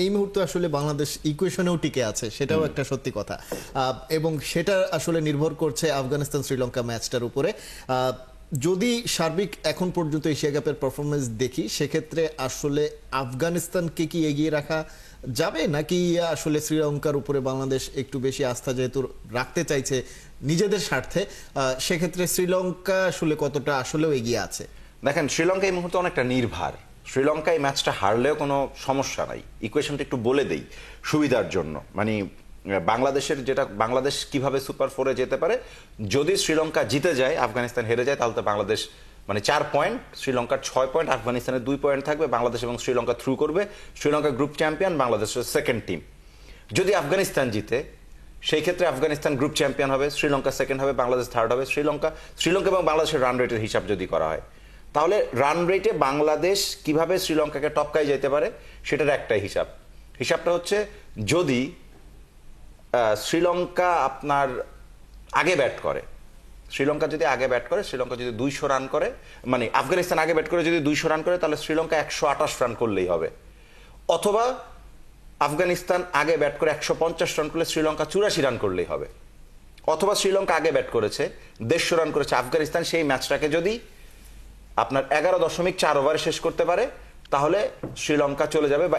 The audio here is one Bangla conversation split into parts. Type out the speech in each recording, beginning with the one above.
এই মুহূর্তে আসলে বাংলাদেশ ইকুয়েশনেও টিকে আছে, সেটাও একটা সত্যি কথা। এবং সেটা আসলে নির্ভর করছে আফগানিস্তান শ্রীলঙ্কা ম্যাচটার উপরে। যদি সার্বিক এখন পর্যন্ত এশিয়া কাপের পারফরমেন্স দেখি, সেক্ষেত্রে আসলে আফগানিস্তানকে কি এগিয়ে রাখা যাবে, নাকি আসলে শ্রীলঙ্কার উপরে বাংলাদেশ একটু বেশি আস্থা যেহেতু রাখতে চাইছে নিজেদের স্বার্থে, সেক্ষেত্রে শ্রীলঙ্কা আসলে কতটা আসলেও এগিয়ে আছে? দেখেন, শ্রীলঙ্কা এই মুহূর্তে অনেকটা নির্ভার। শ্রীলঙ্কা এই ম্যাচটা হারলেও কোনো সমস্যা নাই। ইকুয়েশনটা একটু বলে দেই সুবিধার জন্য, মানে বাংলাদেশের যেটা, বাংলাদেশ কিভাবে সুপার ফোরে যেতে পারে। যদি শ্রীলঙ্কা জিতে যায়, আফগানিস্তান হেরে যায়, তাহলে তো বাংলাদেশ মানে 4 পয়েন্ট, শ্রীলঙ্কার 6 পয়েন্ট, আফগানিস্তানের 2 পয়েন্ট থাকবে। বাংলাদেশ এবং শ্রীলঙ্কা থ্রু করবে। শ্রীলঙ্কা গ্রুপ চ্যাম্পিয়ন, বাংলাদেশের সেকেন্ড টিম। যদি আফগানিস্তান জিতে, সেই ক্ষেত্রে আফগানিস্তান গ্রুপ চ্যাম্পিয়ন হবে, শ্রীলঙ্কা সেকেন্ড হবে, বাংলাদেশ থার্ড হবে। শ্রীলঙ্কা এবং বাংলাদেশের রান রেটের হিসাব যদি করা হয়, তাহলে রান রেটে বাংলাদেশ কিভাবে শ্রীলঙ্কাকে টপকায় যেতে পারে সেটার একটাই হিসাবটা হচ্ছে, যদি শ্রীলঙ্কা আপনার আগে ব্যাট করে, শ্রীলঙ্কা যদি 200 রান করে, মানে আফগানিস্তান আগে ব্যাট করে যদি 200 রান করে, তাহলে শ্রীলঙ্কা 128 রান করলেই হবে। অথবা আফগানিস্তান আগে ব্যাট করে 150 রান করলে শ্রীলঙ্কা 84 রান করলেই হবে। অথবা শ্রীলঙ্কা আগে ব্যাট করেছে, 150 রান করেছে আফগানিস্তান, সেই ম্যাচটাকে যদি আপনার 11.4 ওভারে শেষ করতে পারে, তাহলে শ্রীলঙ্কা চলে যাবে। বা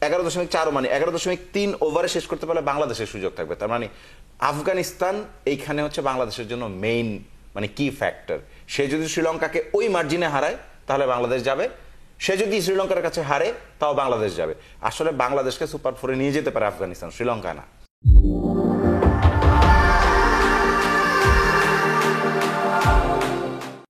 11.4 মানে 11.3 ওভারে শেষ করতে পারলে বাংলাদেশের সুযোগ থাকবে। তার মানে আফগানিস্তান এইখানে হচ্ছে বাংলাদেশের জন্য মেইন মানে কি ফ্যাক্টর। সে যদি শ্রীলঙ্কাকে ওই মার্জিনে হারায়, তাহলে বাংলাদেশ যাবে। সে যদি শ্রীলঙ্কার কাছে হারে, তাও বাংলাদেশ যাবে। আসলে বাংলাদেশকে সুপার ফোরে নিয়ে যেতে পারে আফগানিস্তান, শ্রীলঙ্কা না।